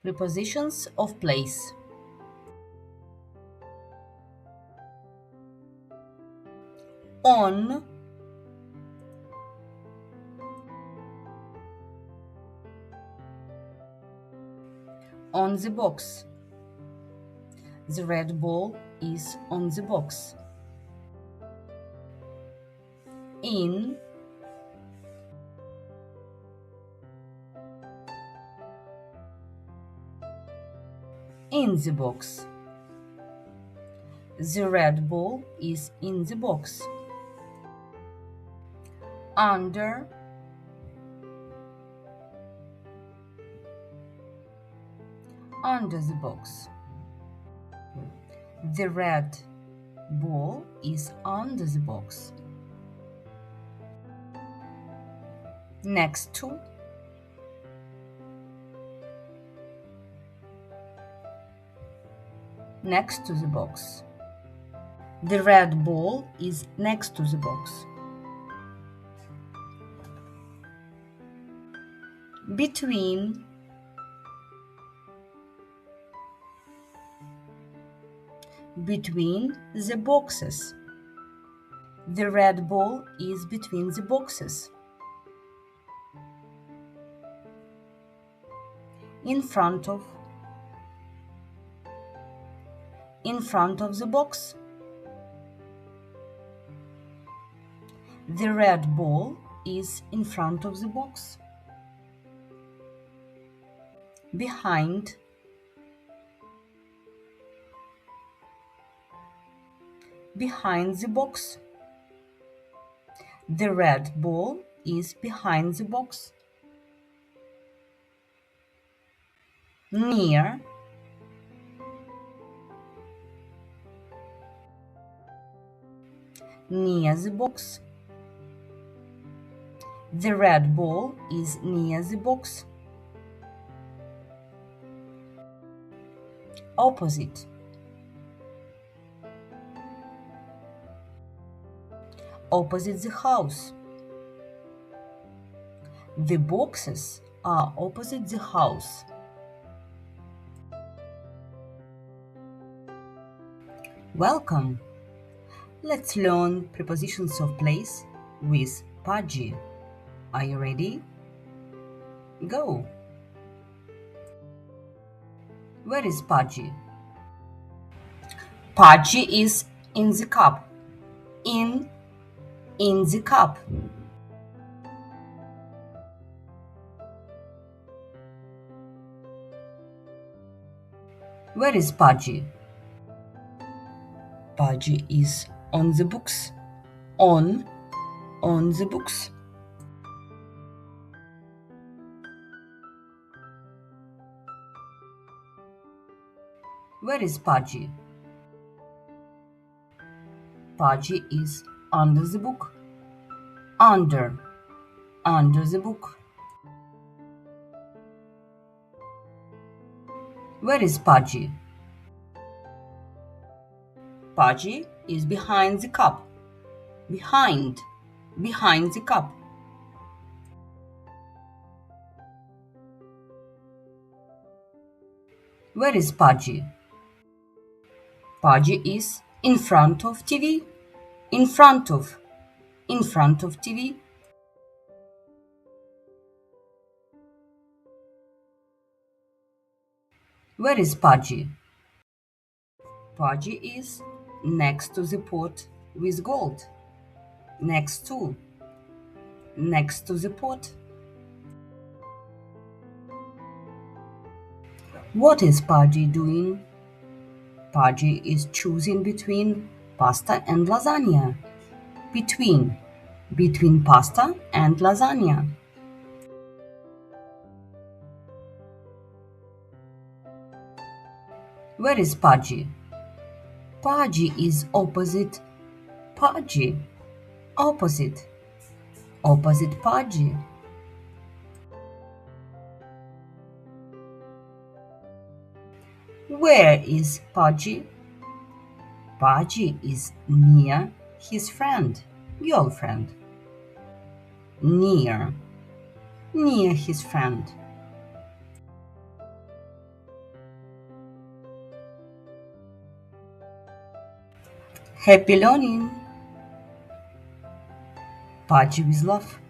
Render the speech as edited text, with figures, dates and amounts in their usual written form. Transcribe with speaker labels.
Speaker 1: Prepositions of place. On, on the box. The red ball is on the box. In, in the box. The red ball is in the box. Under, under the box. The red ball is under the box. Next to, next to the box. The red ball is next to the box. Between, between the boxes. The red ball is between the boxes. In front of, in front of the box. The red ball is in front of the box. Behind, behind the box. The red ball is behind the box. Near, near the box. The red ball is near the box. Opposite, opposite the house. The boxes are opposite the house. Welcome! Let's learn prepositions of place with Pudgy. Are you ready? Go! Where is Pudgy? Pudgy is in the cup. In the cup. Where is Pudgy? Pudgy is on the books. On the books. Where is Pudgy? Pudgy is under the book. Under the book. Where is Pudgy? Pudgy is behind the cup. Behind the cup. Where is Pudgy? Pudgy is in front of TV. In front of TV. Where is Pudgy? Pudgy is next to the pot with gold. Next to the pot. What is Pudgy doing? Pudgy is choosing between pasta and lasagna. Between pasta and lasagna. Where is Pudgy? Pudgy is opposite Pudgy. Opposite Pudgy. Where is Pudgy? Pudgy is near his friend, girlfriend. Near his friend. Happy learning. Pudgy with love.